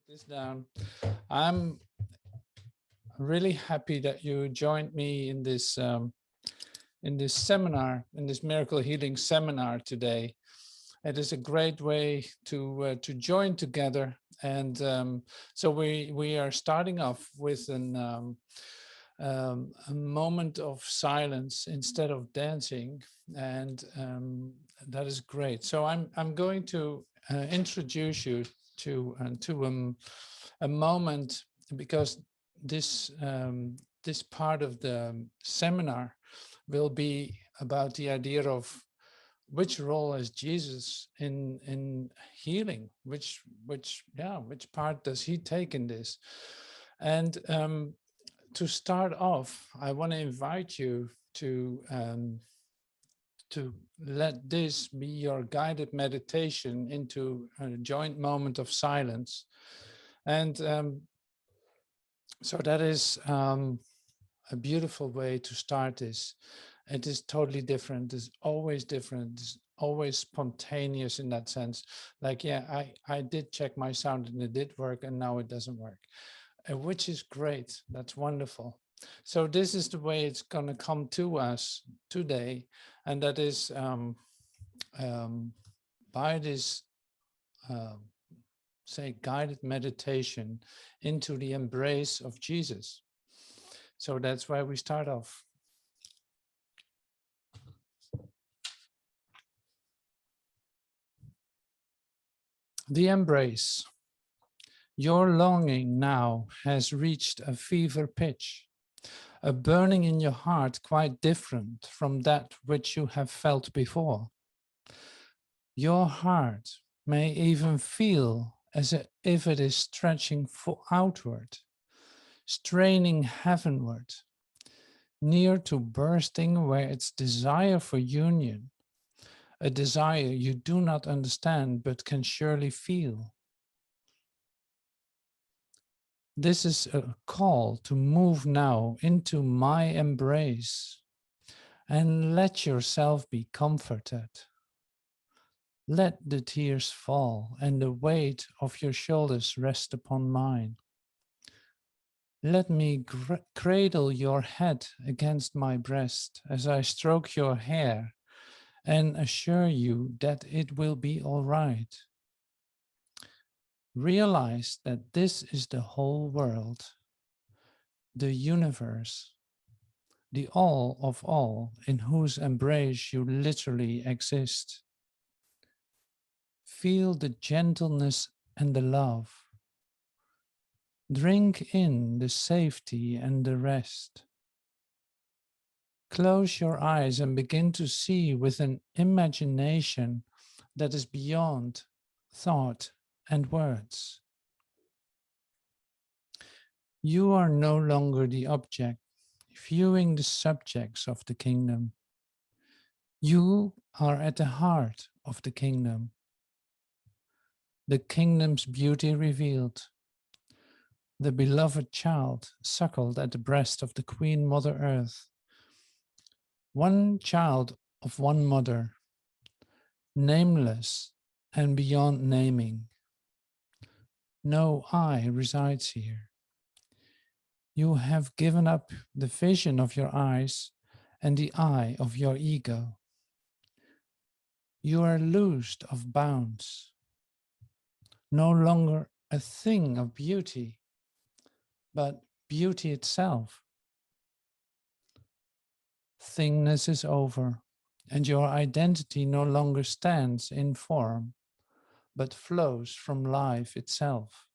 This down. I'm really happy that you joined me in this seminar, in this miracle healing seminar today. It is a great way to join together, and so we are starting off with a moment of silence instead of dancing, and that is great. So I'm going to introduce you to a moment, because this this part of the seminar will be about the idea of which role has Jesus in healing, which part does he take in this. And to start off, I want to invite you to let this be your guided meditation into a joint moment of silence. And so that is a beautiful way to start this. It is totally different. It's always different. It's always spontaneous in that sense. Like, yeah, I did check my sound and it did work, and now it doesn't work, which is great. That's wonderful. So this is the way it's going to come to us today, and that is by this say guided meditation into the embrace of Jesus. So that's why we start off. The embrace. Your longing now has reached a fever pitch, a burning in your heart quite different from that which you have felt before. Your heart may even feel as if it is stretching outward, straining heavenward, near to bursting, where its desire for union, a desire you do not understand but can surely feel. This is a call to move now into my embrace and let yourself be comforted. Let the tears fall and the weight of your shoulders rest upon mine. Let me cradle your head against my breast as I stroke your hair and assure you that it will be all right. Realize that this is the whole world, the universe, the all of all, in whose embrace you literally exist. Feel the gentleness and the love. Drink in the safety and the rest. Close your eyes and begin to see with an imagination that is beyond thought and words. You are no longer the object, viewing the subjects of the kingdom. You are at the heart of the kingdom's beauty revealed, the beloved child suckled at the breast of the Queen Mother Earth. One child of one mother, nameless and beyond naming. No I resides here. You have given up the vision of your eyes and the eye of your ego. You are loosed of bounds, no longer a thing of beauty, but beauty itself. Thingness is over, and your identity no longer stands in form, but flows from life itself.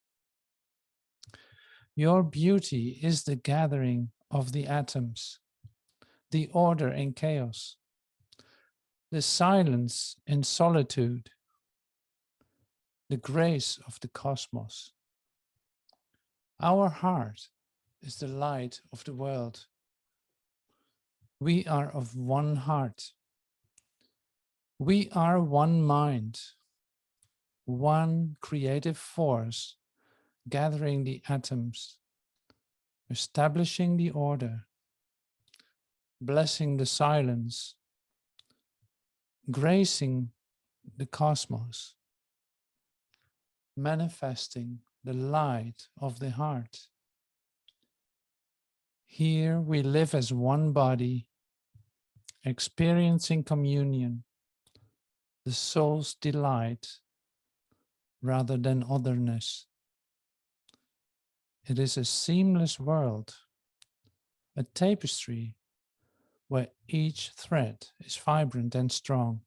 Your beauty is the gathering of the atoms, the order in chaos, the silence in solitude, the grace of the cosmos. Our heart is the light of the world. We are of one heart. We are one mind, one creative force, gathering the atoms, establishing the order, blessing the silence, gracing the cosmos, manifesting the light of the heart. Here we live as one body, experiencing communion, the soul's delight, rather than otherness. It is a seamless world, a tapestry where each thread is vibrant and strong,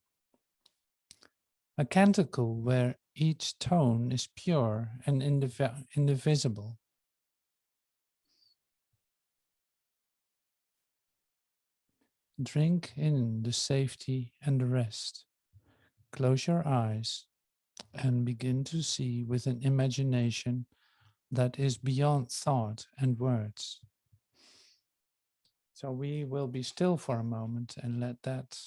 a canticle where each tone is pure and indivisible. Drink in the safety and the rest. Close your eyes and begin to see with an imagination that is beyond thought and words. So we will be still for a moment and let that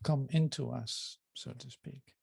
come into us, so to speak.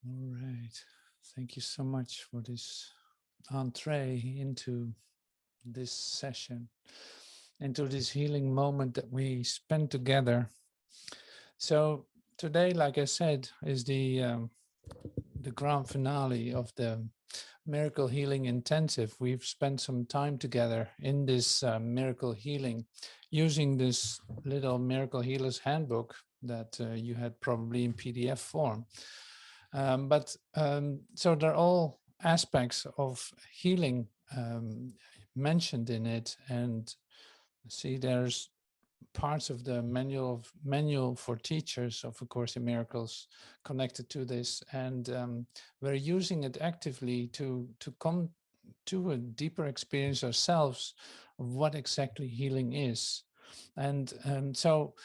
All right. Thank you so much for this entree into this session. into this healing moment that we spend together. So today, like I said, is the grand finale of the Miracle Healing Intensive. We've spent some time together in this miracle healing using this little Miracle Healers Handbook that you had probably in PDF form. So there are all aspects of healing mentioned in it, and see there's parts of the manual for teachers of A Course in Miracles connected to this, and we're using it actively to come to a deeper experience ourselves of what exactly healing is. And so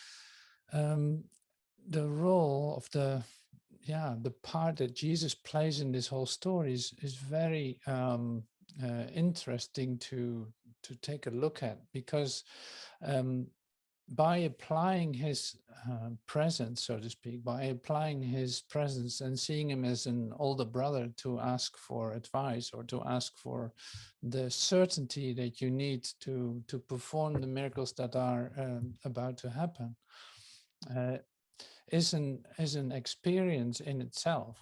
the role of the part that Jesus plays in this whole story is very interesting to take a look at, because by applying his presence, so to speak, by applying his presence and seeing him as an older brother to ask for advice or to ask for the certainty that you need to perform the miracles that are about to happen, is an experience in itself.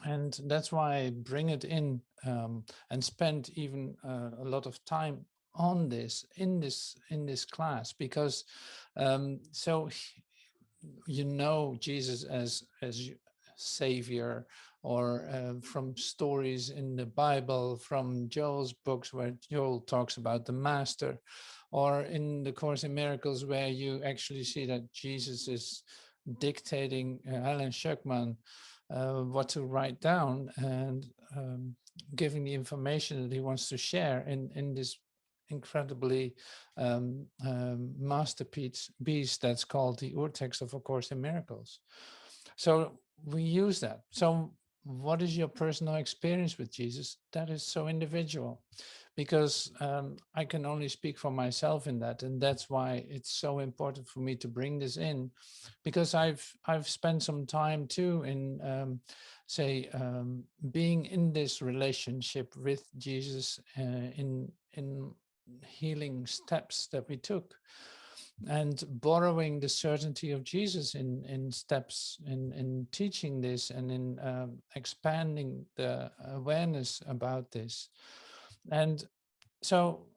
And that's why I bring it in and spend even a lot of time on this in this class, because so Jesus as savior, or from stories in the Bible, from Joel's books where Joel talks about the master, or in the Course in Miracles where you actually see that Jesus is dictating Alan Schuckman what to write down, and giving the information that he wants to share in this incredibly masterpiece that's called the Urtext of A Course in Miracles. So we use that. So what is your personal experience with Jesus? That is so individual, because I can only speak for myself in that, and that's why it's so important for me to bring this in, because I've spent some time too in being in this relationship with Jesus in healing steps that we took, and borrowing the certainty of Jesus in steps in teaching this, and in expanding the awareness about this. And so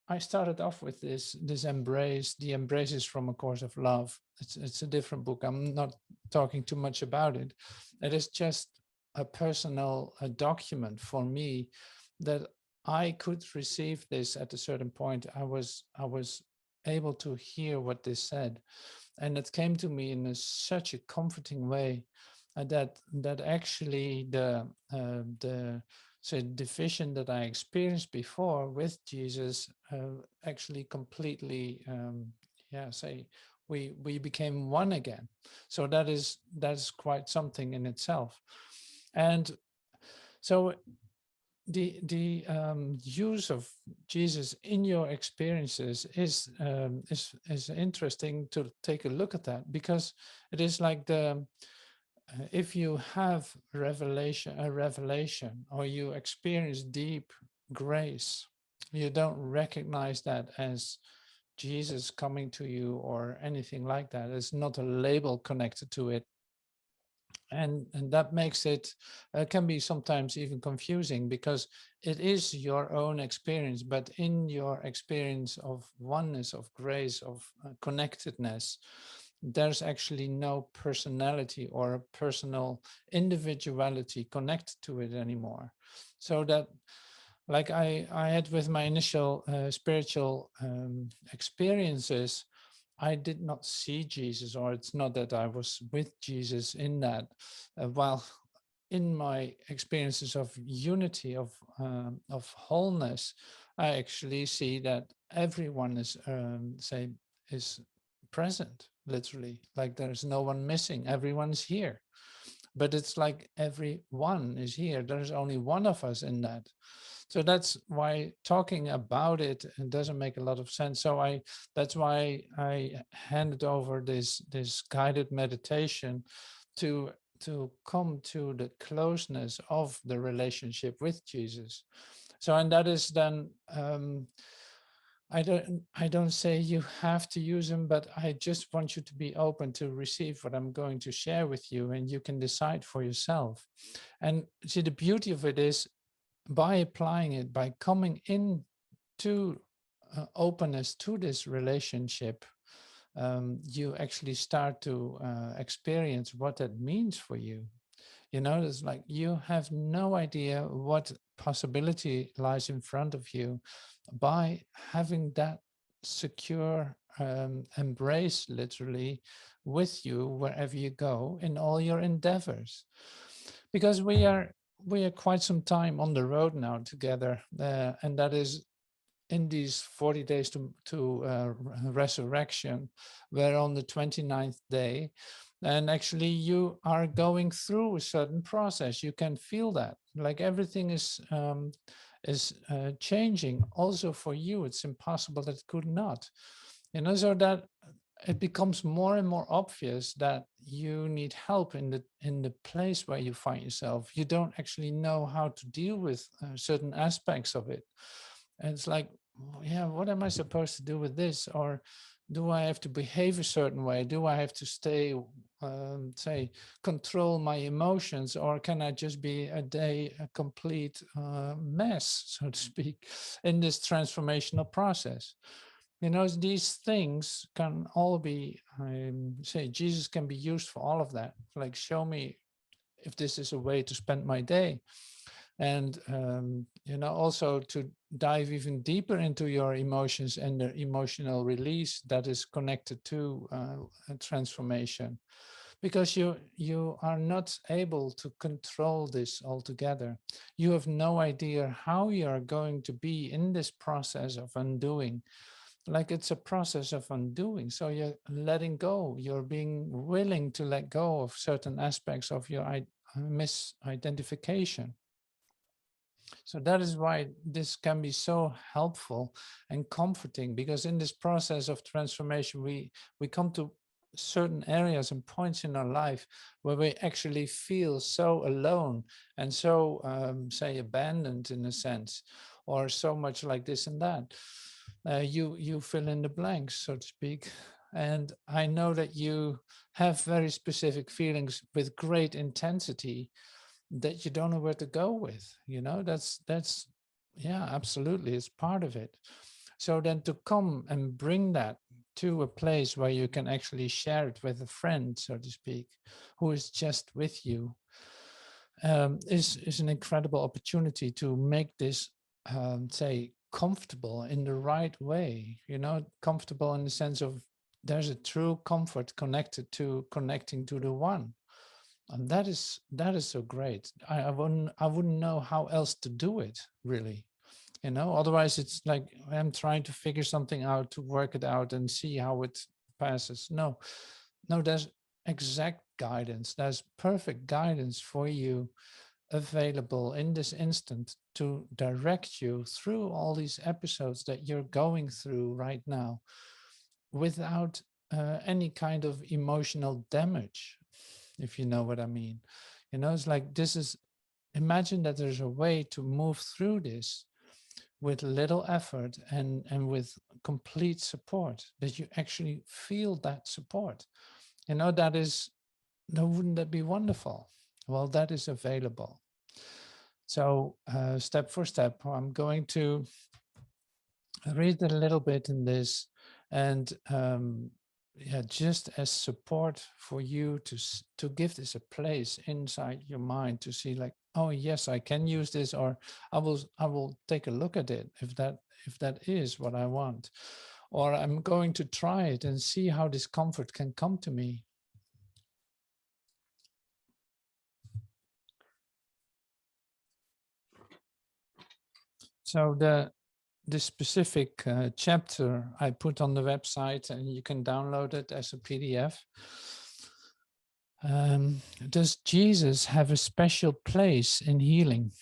I started off with this embrace. The embrace is from A Course of Love. It's a different book. I'm not talking too much about it. It is just a personal document for me, that I could receive this at a certain point. I was able to hear what they said, and it came to me in such a comforting way, that actually the division that I experienced before with Jesus actually completely we became one again. So that's quite something in itself. And so the use of Jesus in your experiences is interesting to take a look at that, because it is like if you have a revelation, or you experience deep grace, you don't recognize that as Jesus coming to you or anything like that. It's not a label connected to it. And that makes it can be sometimes even confusing, because it is your own experience, but in your experience of oneness, of grace, of connectedness, there's actually no personality or a personal individuality connected to it anymore. So that, like I had with my initial spiritual experiences, I did not see Jesus, or it's not that I was with Jesus in that. While in my experiences of unity, of wholeness, I actually see that everyone is is present, literally. Like there's no one missing. Everyone's here. But it's like everyone is here. There's only one of us in that. So that's why talking about it doesn't make a lot of sense. So that's why I handed over this guided meditation to come to the closeness of the relationship with Jesus. So, and that is then I don't say you have to use them, but I just want you to be open to receive what I'm going to share with you, and you can decide for yourself. And see, the beauty of it is, by applying it, by coming in to openness to this relationship, you actually start to experience what that means for you. You know, it's like you have no idea what possibility lies in front of you by having that secure embrace, literally, with you wherever you go in all your endeavors. Because we are quite some time on the road now together, and that is in these 40 days to resurrection. We're on the 29th day, and actually you are going through a certain process. You can feel that, like everything is changing also for you. It's impossible that it could not, you know, so that it becomes more and more obvious that you need help in the place where you find yourself. You don't actually know how to deal with certain aspects of it. And it's like, yeah, what am I supposed to do with this? Or do I have to behave a certain way? Do I have to stay, say, control my emotions? Or can I just be a complete mess, so to speak, in this transformational process? You know, these things can all be, say, Jesus can be used for all of that. Like, show me if this is a way to spend my day. And, you know, also to dive even deeper into your emotions and the emotional release that is connected to a transformation. Because you are not able to control this altogether. You have no idea how you are going to be in this process of undoing. Like, it's a process of undoing. So you're letting go. You're being willing to let go of certain aspects of your misidentification. So that is why this can be so helpful and comforting, because in this process of transformation, we come to certain areas and points in our life where we actually feel so alone and so, say, abandoned in a sense, or so much like this and that. You fill in the blanks, so to speak. And I know that you have very specific feelings with great intensity that you don't know where to go with. You know, that's yeah, absolutely, it's part of it. So then to come and bring that to a place where you can actually share it with a friend, so to speak, who is just with you, is an incredible opportunity to make this, say, comfortable in the right way. You know, comfortable in the sense of there's a true comfort connected to connecting to the one. And that is so great. I wouldn't know how else to do it, really. You know, otherwise it's like I'm trying to figure something out, to work it out and see how it passes. No, no, there's exact guidance. There's perfect guidance for you available in this instant to direct you through all these episodes that you're going through right now without any kind of emotional damage, if you know what I mean. You know, it's like this is, imagine that there's a way to move through this with little effort and with complete support, that you actually feel that support. You know, that is, no, wouldn't that be wonderful? Well, that is available. So step for step, I'm going to read a little bit in this, and yeah, just as support for you to give this a place inside your mind, to see like, oh yes, I can use this, or I will take a look at it if that is what I want, or I'm going to try it and see how this comfort can come to me. So the specific chapter I put on the website, and you can download it as a PDF. Does Jesus have a special place in healing?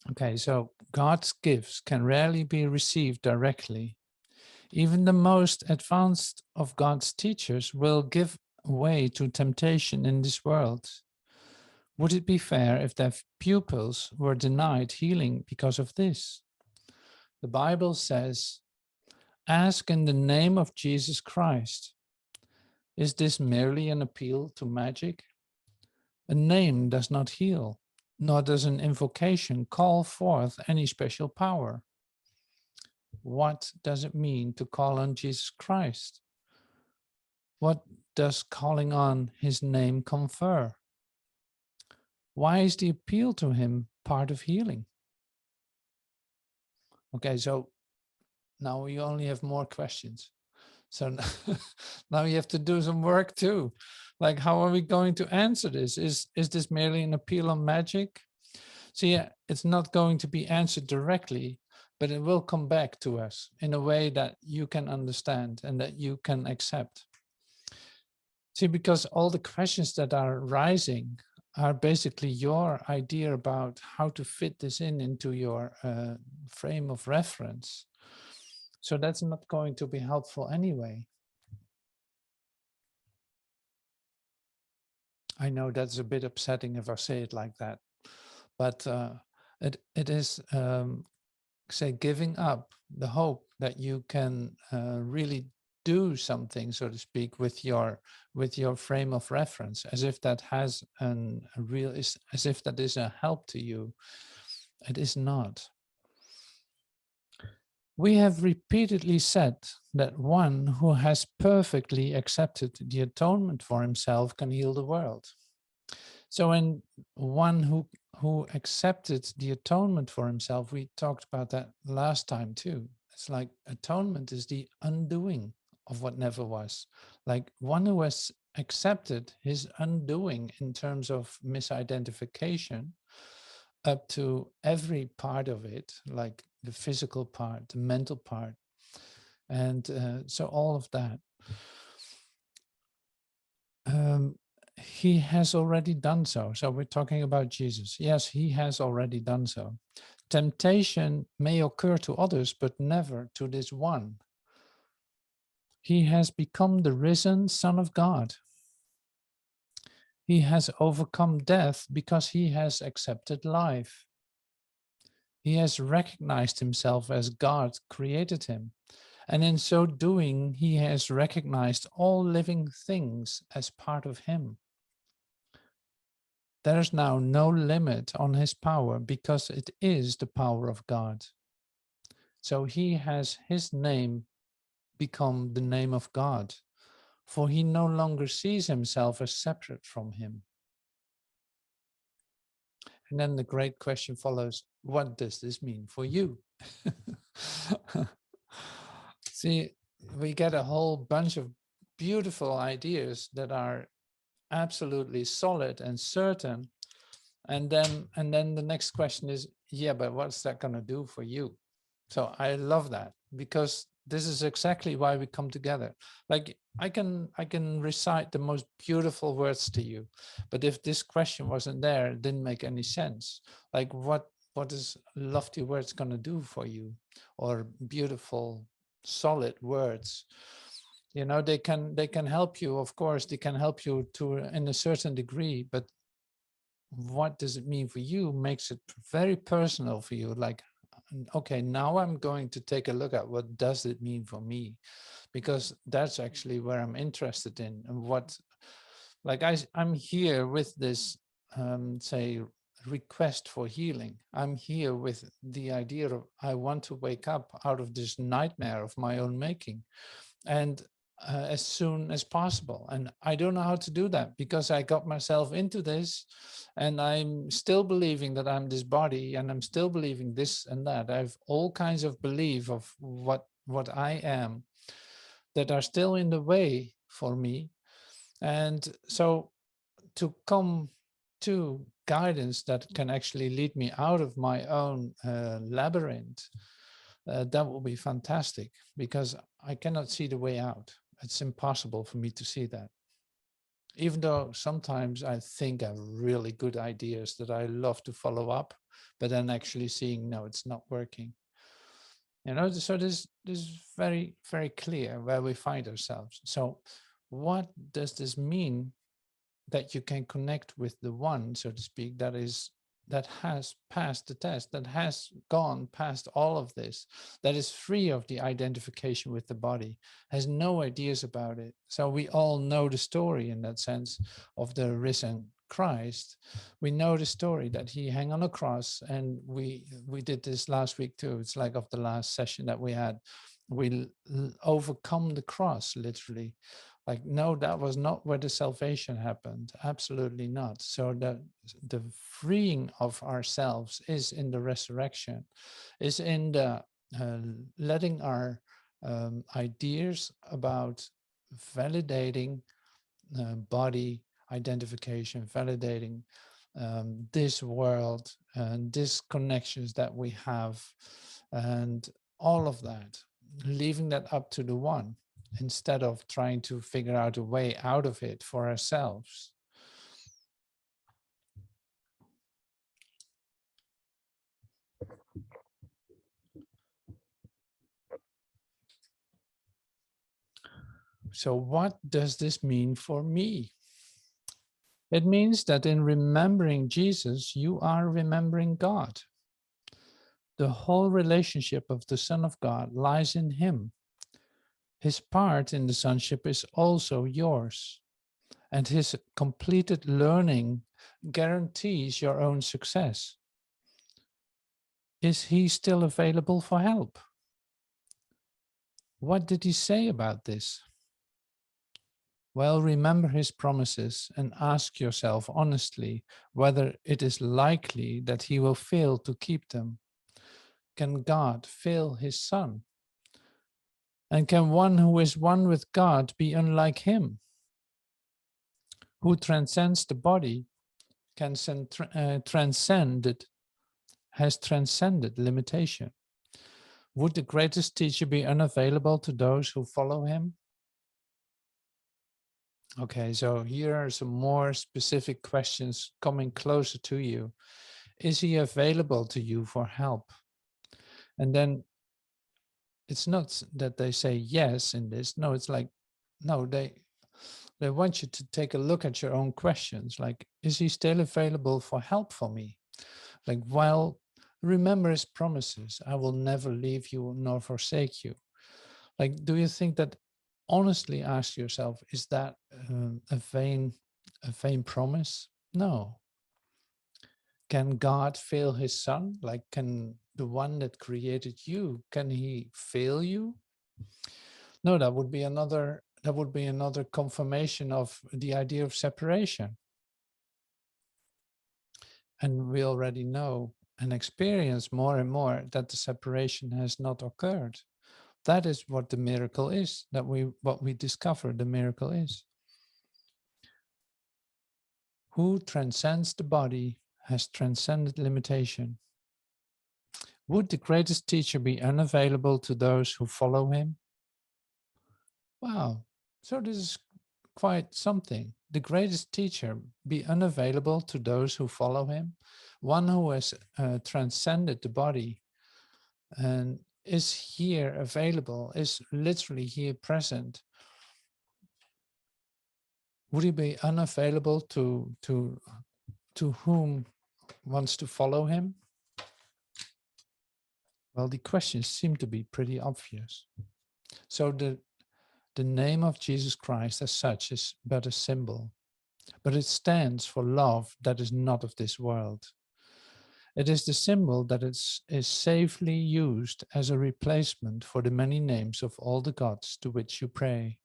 Okay, so God's gifts can rarely be received directly. Even the most advanced of God's teachers will give way to temptation in this world. Would it be fair if their pupils were denied healing because of this? The Bible says, ask in the name of Jesus Christ. Is this merely an appeal to magic? A name does not heal, nor does an invocation call forth any special power. What does it mean to call on Jesus Christ? What does calling on his name confer? Why is the appeal to him part of healing? Okay, so now you only have more questions. So now you have to do some work too. Like, how are we going to answer this? Is this merely an appeal on magic? So yeah, it's not going to be answered directly, but it will come back to us in a way that you can understand and that you can accept. See, because all the questions that are rising are basically your idea about how to fit this into your frame of reference. So that's not going to be helpful anyway. I know that's a bit upsetting if I say it like that, but it is, say, giving up the hope that you can really do something, so to speak, with your frame of reference, as if that has as if that is a help to you. It is not. We have repeatedly said that one who has perfectly accepted the atonement for himself can heal the world. So in one who accepted the atonement for himself, we talked about that last time too. It's like atonement is the undoing of what never was. Like one who has accepted his undoing in terms of misidentification up to every part of it, like the physical part, the mental part, and so all of that. He has already done so. So we're talking about Jesus. Yes, he has already done so. Temptation may occur to others, but never to this one. He has become the risen Son of God. He has overcome death because he has accepted life. He has recognized himself as God created him. And in so doing, he has recognized all living things as part of him. There is now no limit on his power because it is the power of God. So he has his name become the name of God, for he no longer sees himself as separate from him. And then the great question follows, what does this mean for you? See, we get a whole bunch of beautiful ideas that are absolutely solid and certain. And then the next question is, yeah, but what's that going to do for you? So I love that, because this is exactly why we come together. Like I can recite the most beautiful words to you, but if this question wasn't there, it didn't make any sense. Like what is lofty words going to do for you, or beautiful solid words? You know, they can help you, of course, they can help you to in a certain degree, but what does it mean for you makes it very personal for you. Like, okay, now I'm going to take a look at what does it mean for me, because that's actually where I'm interested in. And what, like I'm here with this, say, request for healing. I'm here with the idea of I want to wake up out of this nightmare of my own making, and as soon as possible. And I don't know how to do that because I got myself into this, and I'm still believing that I'm this body, and I'm still believing this and that. I have all kinds of belief of what I am that are still in the way for me. And so to come to guidance that can actually lead me out of my own labyrinth, that will be fantastic, because I cannot see the way out. It's impossible for me to see that. Even though sometimes I think I have really good ideas that I love to follow up, but then actually seeing, no, it's not working. You know, so this is very, very clear where we find ourselves. So what does this mean, that you can connect with the one, so to speak, that is that has passed the test, that has gone past all of this, that is free of the identification with the body, has no ideas about it. So we all know the story in that sense of the risen Christ. We know the story that he hung on a cross, and we did this last week too. It's like of the last session that we had. We overcome the cross, literally. Like, no, that was not where the salvation happened. Absolutely not. So the freeing of ourselves is in the resurrection, is in the letting our ideas about validating body identification, validating this world and these connections that we have, and all of that, leaving that up to the one, instead of trying to figure out a way out of it for ourselves. So what does this mean for me? It means that in remembering Jesus, you are remembering God. The whole relationship of the Son of God lies in him. His part in the sonship is also yours, and his completed learning guarantees your own success. Is he still available for help? What did he say about this? Well, remember his promises and ask yourself honestly whether it is likely that he will fail to keep them. Can God fail his Son? And can one who is one with God be unlike him? Who transcends the body can transcend it, has transcended limitation. Would the greatest teacher be unavailable to those who follow him? Okay, so here are some more specific questions coming closer to you. Is he available to you for help? And then it's not that they say yes in this. No, it's like, no, they want you to take a look at your own questions. Like, is he still available for help for me? Like, well, remember his promises. I will never leave you nor forsake you. Like, do you think that, honestly ask yourself, is that a vain promise? No. Can God fail his Son? Like, can the one that created you, can he fail you? No, that would be another confirmation of the idea of separation. And we already know and experience more and more that the separation has not occurred. That is what the miracle is, what we discover the miracle is. Who transcends the body has transcended limitation. Would the greatest teacher be unavailable to those who follow him? Wow, so this is quite something. The greatest teacher be unavailable to those who follow him, one who has transcended the body and is here available, is literally here present. Would he be unavailable to whom wants to follow him? Well, the questions seem to be pretty obvious. So the name of Jesus Christ as such is but a symbol, but it stands for love that is not of this world. It is the symbol that is safely used as a replacement for the many names of all the gods to which you pray.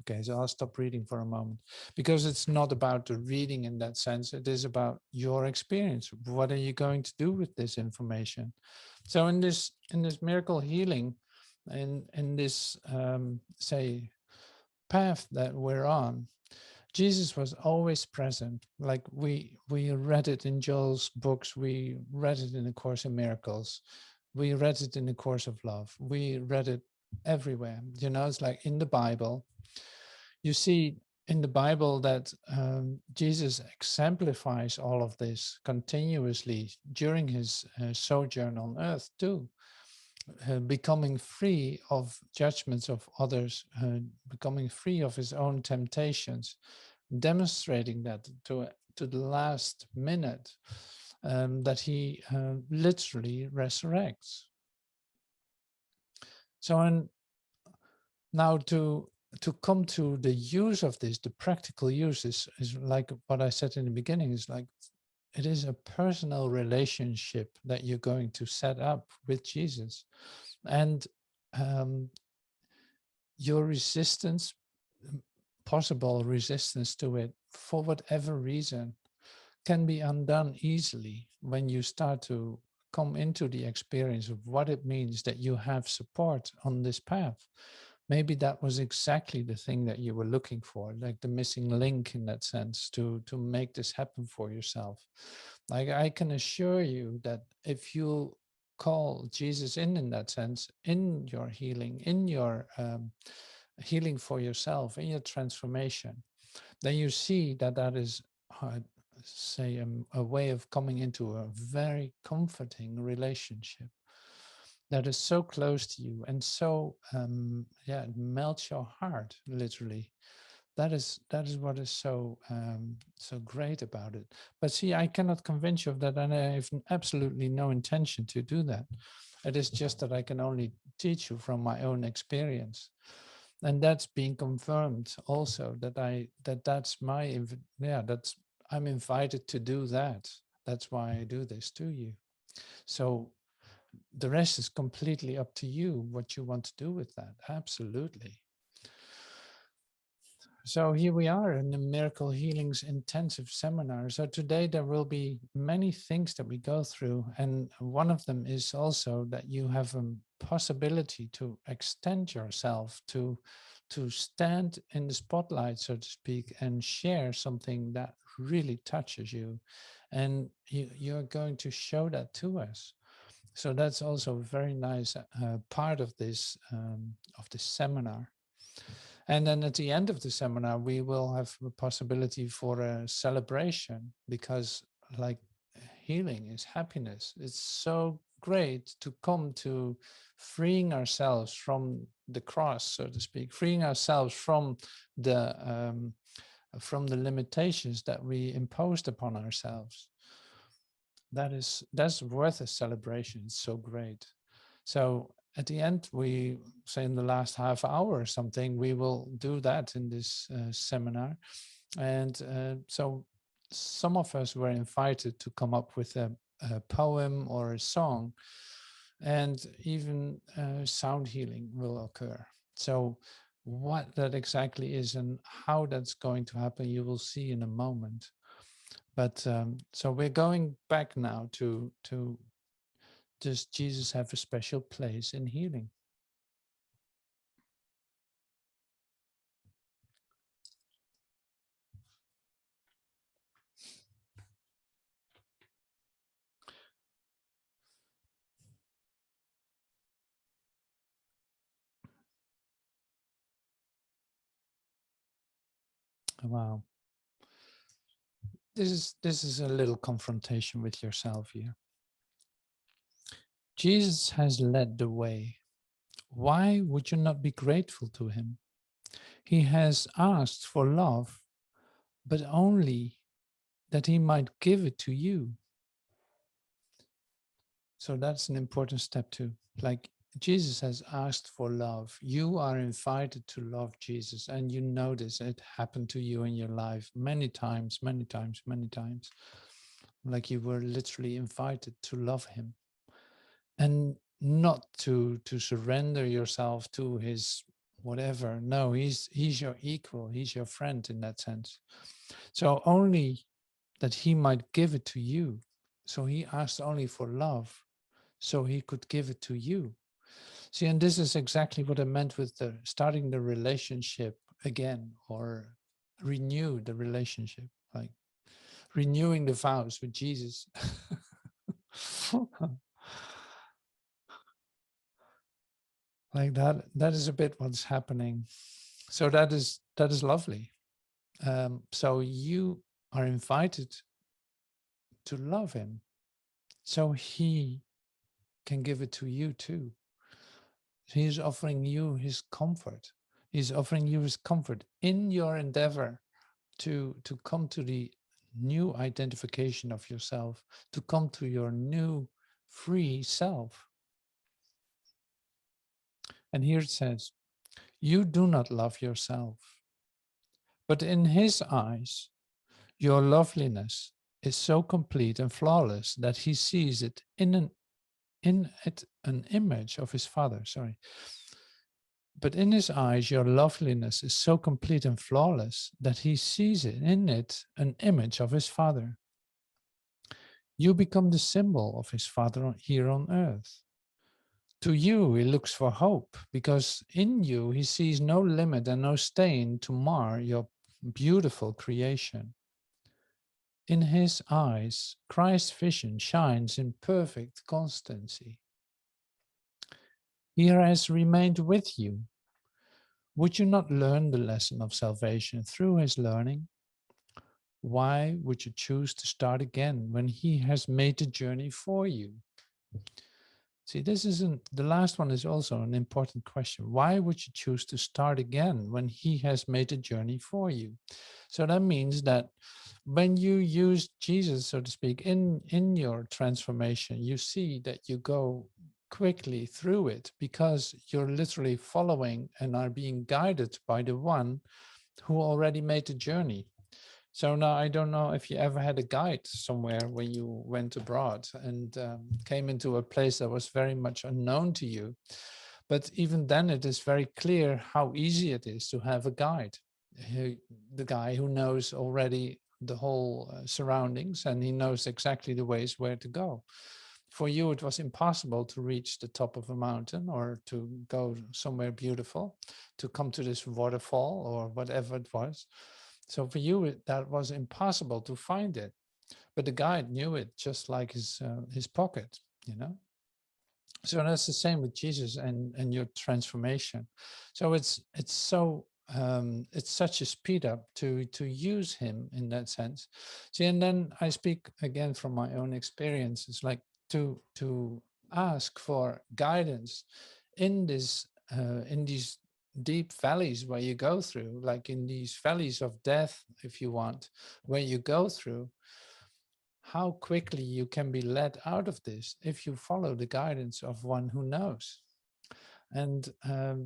Okay, so I'll stop reading for a moment, because it's not about the reading in that sense. It is about your experience. What are you going to do with this information? So in this miracle healing, in this say path that we're on, Jesus was always present. Like we read it in Joel's books, we read it in the Course in Miracles, we read it in the Course of Love, we read it everywhere. You know, it's like in the Bible. You see in the Bible that Jesus exemplifies all of this continuously during his sojourn on earth too, becoming free of judgments of others, becoming free of his own temptations, demonstrating that to the last minute, that he literally resurrects. So, and now to come to the use of this, the practical use is like what I said in the beginning, is like it is a personal relationship that you're going to set up with Jesus. And your resistance, possible resistance to it, for whatever reason, can be undone easily when you start to come into the experience of what it means that you have support on this path. Maybe that was exactly the thing that you were looking for, like the missing link in that sense, to make this happen for yourself. Like, I can assure you that if you call Jesus in that sense, in your healing, in your healing for yourself, in your transformation, then you see that that is, say, a way of coming into a very comforting relationship that is so close to you and so, yeah, it melts your heart, literally. That is what is so so great about it. But see, I cannot convince you of that, and I have absolutely no intention to do that. It is just that I can only teach you from my own experience, and that's being confirmed also, that's my, yeah, that's, I'm invited to do that. That's why I do this to you. So the rest is completely up to you, what you want to do with that. Absolutely. So here we are in the Miracle Healings Intensive Seminar. So today there will be many things that we go through, and one of them is also that you have a possibility to extend yourself, to stand in the spotlight, so to speak, and share something that really touches you, and you're going to show that to us. So that's also a very nice part of this seminar. And then at the end of the seminar, we will have a possibility for a celebration, because, like, healing is happiness. It's so great to come to freeing ourselves from the cross, so to speak, freeing ourselves from the limitations that we imposed upon ourselves. That's worth a celebration. It's so great. So at the end, we say in the last half hour or something, we will do that in this seminar. And so some of us were invited to come up with a poem or a song, and even sound healing will occur. So what that exactly is and how that's going to happen, you will see in a moment. But so we're going back now to does Jesus have a special place in healing? Wow. This is a little confrontation with yourself here. Jesus has led the way. Why would you not be grateful to him? He has asked for love, but only that he might give it to you. So that's an important step too. Like, Jesus has asked for love. You are invited to love Jesus, and you know this. It happened to you in your life many times, many times, many times. Like, you were literally invited to love him, and not to surrender yourself to his whatever. No, he's your equal. He's your friend in that sense. So only that he might give it to you. So he asked only for love, so he could give it to you. See, and this is exactly what I meant with the starting the relationship again, or renew the relationship, like renewing the vows with Jesus. Like that is a bit what's happening. So that is lovely. So you are invited to love him, so he can give it to you too. He's offering you his comfort. He's offering you his comfort in your endeavor to come to the new identification of yourself, to come to your new free self. And here it says, you do not love yourself, but in his eyes, your loveliness is so complete and flawless that he sees it in an image of his Father. Sorry. But in his eyes, your loveliness is so complete and flawless that he sees it in it an image of his Father. You become the symbol of his Father here on earth. To you, he looks for hope, because in you, he sees no limit and no stain to mar your beautiful creation. In his eyes, Christ's vision shines in perfect constancy. He has remained with you. Would you not learn the lesson of salvation through his learning? Why would you choose to start again when he has made the journey for you? See, this isn't, the last one is also an important question. Why would you choose to start again when he has made the journey for you? So that means that when you use Jesus, so to speak, in your transformation, you see that you go quickly through it because you're literally following and are being guided by the one who already made the journey. So now I don't know if you ever had a guide somewhere when you went abroad and came into a place that was very much unknown to you. But even then, it is very clear how easy it is to have a guide, the guy who knows already the whole surroundings, and he knows exactly the ways where to go. For you, it was impossible to reach the top of a mountain or to go somewhere beautiful, to come to this waterfall or whatever it was. So for you, that was impossible to find it. But the guide knew it just like his pocket, you know. So that's the same with Jesus and your transformation. So it's such a speed up to use him in that sense. See, and then I speak again from my own experience. It's like to ask for guidance in this in these deep valleys where you go through, like in these valleys of death, if you want, where you go through, how quickly you can be led out of this if you follow the guidance of one who knows. And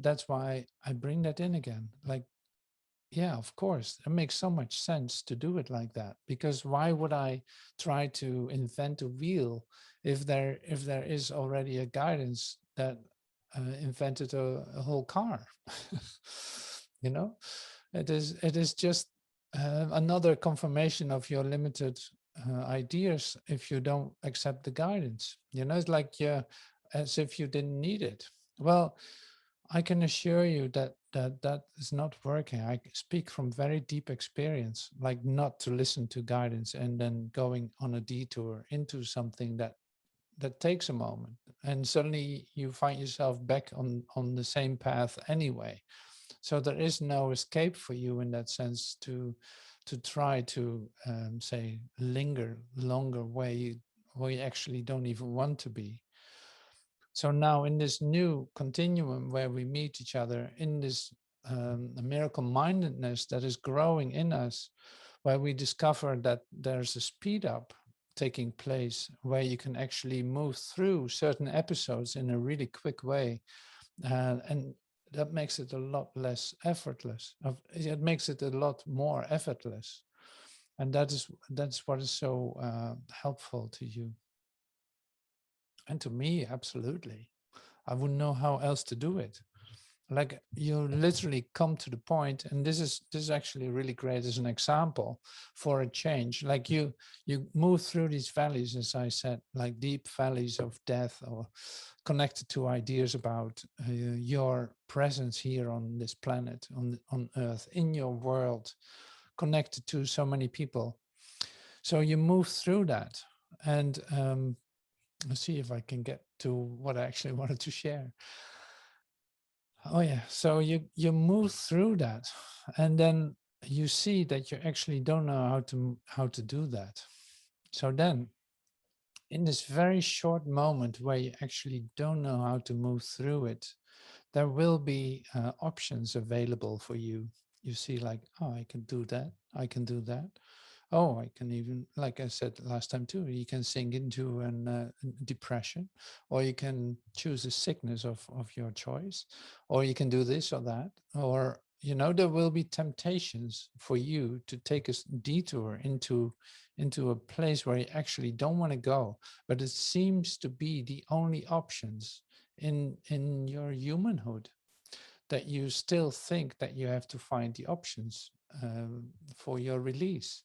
that's why I bring that in again. Like, yeah, of course, it makes so much sense to do it like that, because why would I try to invent a wheel if there is already a guidance that invented a whole car? You know, it is just another confirmation of your limited ideas if you don't accept the guidance. You know, it's like, yeah, as if you didn't need it. Well, I can assure you that that is not working. I speak from very deep experience, like not to listen to guidance and then going on a detour into something that takes a moment, and suddenly you find yourself back on the same path anyway. So there is no escape for you in that sense to try to say linger longer where you actually don't even want to be. So now in this new continuum where we meet each other in this miracle mindedness that is growing in us, where we discover that there's a speed up taking place where you can actually move through certain episodes in a really quick way. And that makes it a lot less effortless. It makes it a lot more effortless. And that's what is so helpful to you. And to me, absolutely. I wouldn't know how else to do it. Like you literally come to the point, and this is actually really great as an example for a change. Like you move through these valleys, as I said, like deep valleys of death, or connected to ideas about your presence here on this planet, on Earth, in your world, connected to so many people. So you move through that, and let's see if I can get to what I actually wanted to share. Oh yeah, so you move through that, and then you see that you actually don't know how to do that. So then, in this very short moment where you actually don't know how to move through it, there will be options available for you. You see like, oh, I can do that. I can do that. Oh, I can even, like I said last time too, you can sink into an depression, or you can choose a sickness of your choice, or you can do this or that, or, you know, there will be temptations for you to take a detour into a place where you actually don't want to go, but it seems to be the only options in your humanhood, that you still think that you have to find the options for your release.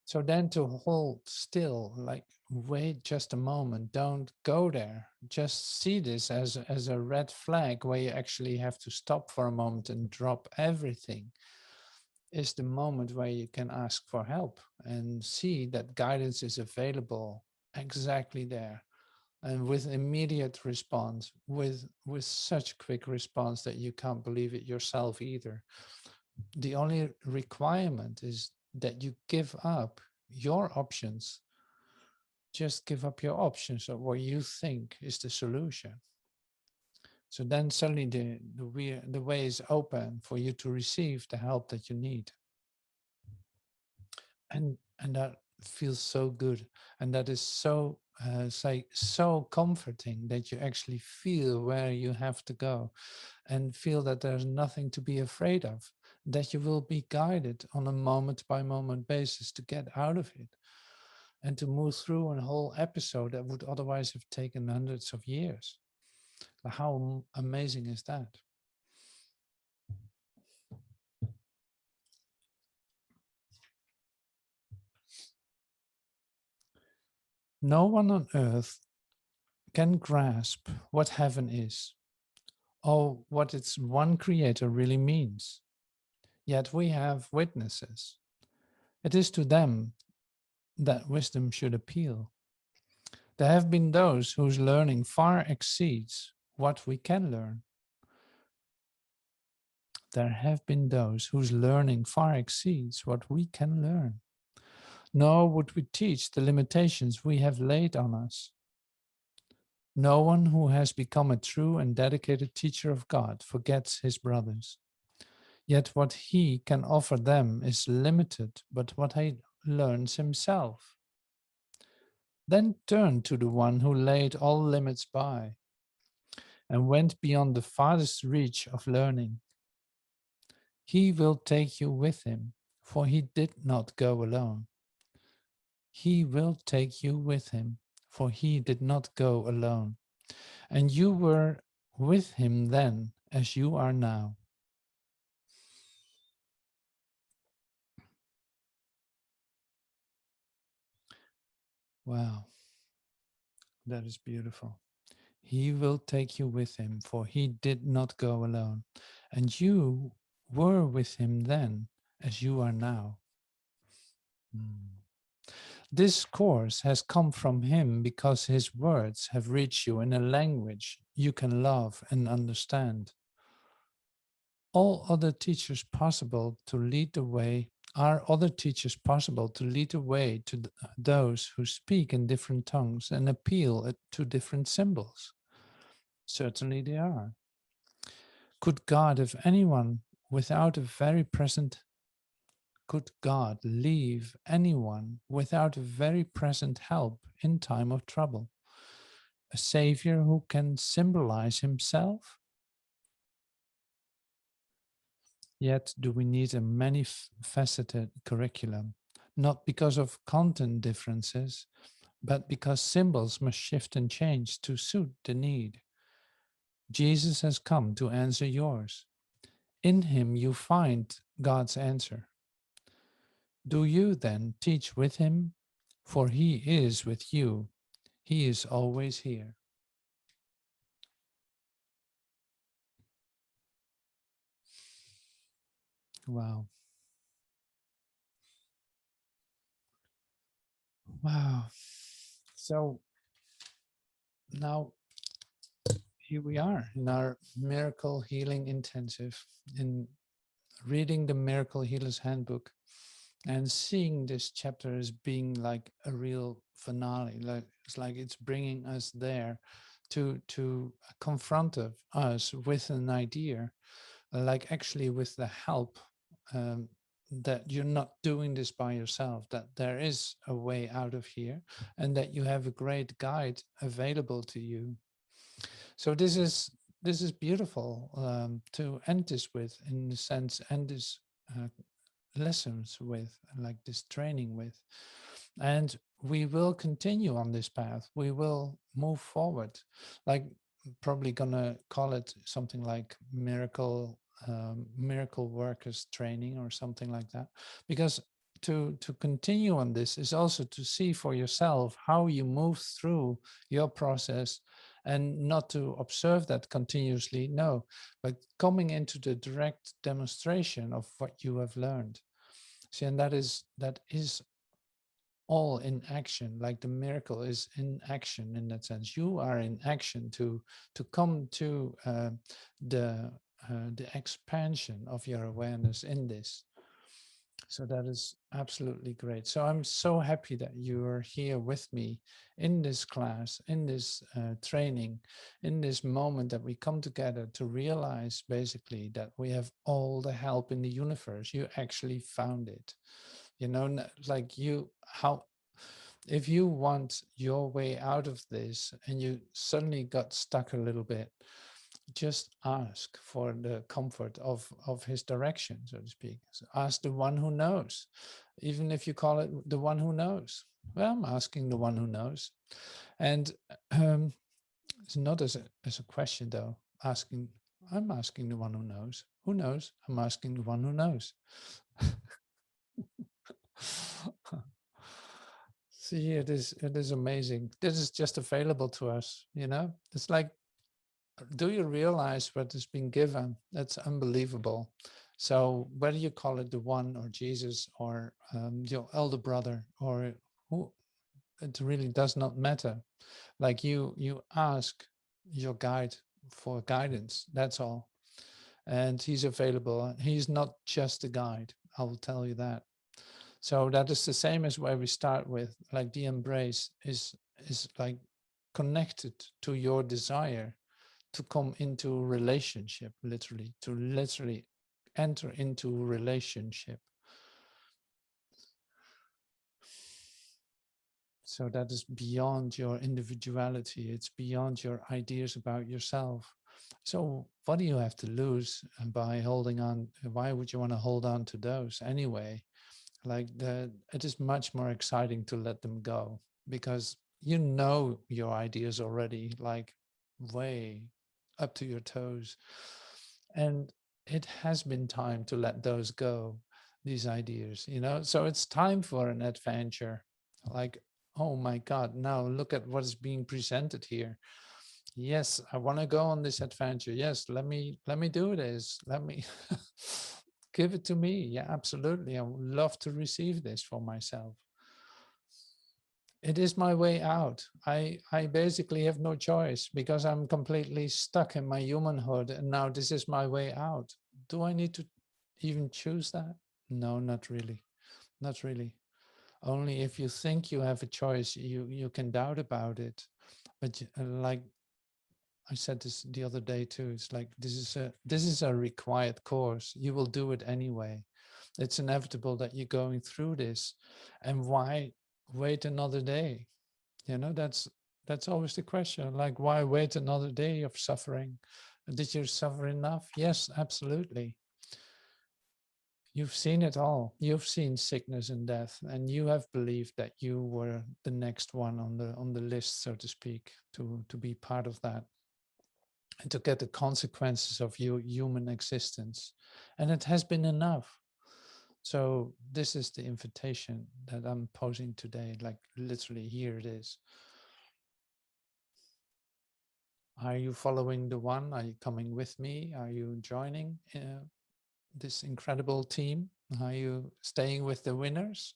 So then to hold still, like, wait just a moment, don't go there. Just see this as a red flag where you actually have to stop for a moment and drop everything, is the moment where you can ask for help and see that guidance is available exactly there, and with immediate response, with such quick response that you can't believe it yourself either. The only requirement is that you give up your options. Just give up your options of what you think is the solution. So then suddenly the way is open for you to receive the help that you need. And that feels so good, and that is so it's like so comforting that you actually feel where you have to go, and feel that there's nothing to be afraid of, that you will be guided on a moment by moment basis to get out of it, and to move through a whole episode that would otherwise have taken hundreds of years. How amazing is that? No one on earth can grasp what heaven is, or what its one creator really means. Yet we have witnesses. It is to them that wisdom should appeal. There have been those whose learning far exceeds what we can learn. There have been those whose learning far exceeds what we can learn. Nor would we teach the limitations we have laid on us. No one who has become a true and dedicated teacher of God forgets his brothers. Yet what he can offer them is limited, but what he learns himself. Then turn to the one who laid all limits by and went beyond the farthest reach of learning. He will take you with him, for he did not go alone. He will take you with him, for he did not go alone. And you were with him then as you are now. Wow, that is beautiful. He will take you with him, for he did not go alone. And you were with him then as you are now. Mm. This course has come from him because his words have reached you in a language you can love and understand. All other teachers possible to lead the way are other teachers possible to lead the way to those who speak in different tongues and appeal to different symbols? Certainly they are. Could God, if anyone without a very present, could God leave anyone without a very present help in time of trouble? A savior who can symbolize himself? Yet do we need a many-faceted curriculum, not because of content differences, but because symbols must shift and change to suit the need. Jesus has come to answer yours. In him you find God's answer. Do you then teach with him? For he is with you. He is always here. Wow. Wow. So now here we are in our Miracle Healing Intensive, in reading the Miracle Healers Handbook and seeing this chapter as being like a real finale. Like it's bringing us there to confront us with an idea like actually with the help, um, that you're not doing this by yourself, that there is a way out of here, and that you have a great guide available to you. So this is beautiful, to end this with, in the sense, end this lessons with, like this training with. And we will continue on this path. We will move forward, like probably gonna call it something like miracle workers training or something like that, because to continue on this is also to see for yourself how you move through your process, and not to observe that continuously, no, but coming into the direct demonstration of what you have learned. See, and that is all in action. Like the miracle is in action, in that sense. You are in action to come to the expansion of your awareness in this. So that is absolutely great. So I'm so happy that you are here with me in this class, in this training, in this moment that we come together to realize basically that we have all the help in the universe. You actually found it. You know, like you, how, if you want your way out of this and you suddenly got stuck a little bit, just ask for the comfort of his direction, so to speak. So ask the one who knows, even if you call it the one who knows. Well, I'm asking the one who knows. And it's not as a question though, asking, I'm asking the one who knows. Who knows? I'm asking the one who knows. See, it is amazing. This is just available to us, you know? It's like, do you realize what has been given? That's unbelievable. So whether you call it the one or Jesus or your elder brother or who, it really does not matter. Like you ask your guide for guidance, that's all. And he's available. He's not just a guide, I will tell you that. So that is the same as where we start with, like the embrace is like connected to your desire to come into relationship, literally, to literally enter into relationship. So that is beyond your individuality. It's beyond your ideas about yourself. So what do you have to lose by holding on? Why would you want to hold on to those anyway? Like it is much more exciting to let them go, because you know your ideas already, like way up to your toes, and it has been time to let those go, these ideas, you know. So it's time for an adventure. Like, oh my god, now look at what is being presented here. Yes, I want to go on this adventure. Yes, let me do this. Let me give it to me. Yeah, absolutely. I would love to receive this for myself. It is my way out. I basically have no choice, because I'm completely stuck in my humanhood, and now this is my way out. Do I need to even choose that? No, not really. Not really. Only if you think you have a choice, you can doubt about it. But like I said this the other day too, it's like this is a required course. You will do it anyway. It's inevitable that you're going through this. And why wait another day? You know, that's always the question. Like, why wait another day of suffering? Did you suffer enough? Yes, absolutely. You've seen it all. You've seen sickness and death, and you have believed that you were the next one on the list, so to speak, to be part of that, and to get the consequences of your human existence. And it has been enough. So this is the invitation that I'm posing today, like literally here it is. Are you following the one? Are you coming with me? Are you joining this incredible team? Are you staying with the winners?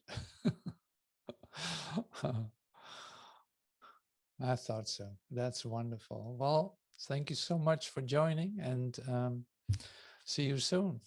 I thought so. That's wonderful. Well, thank you so much for joining, and see you soon.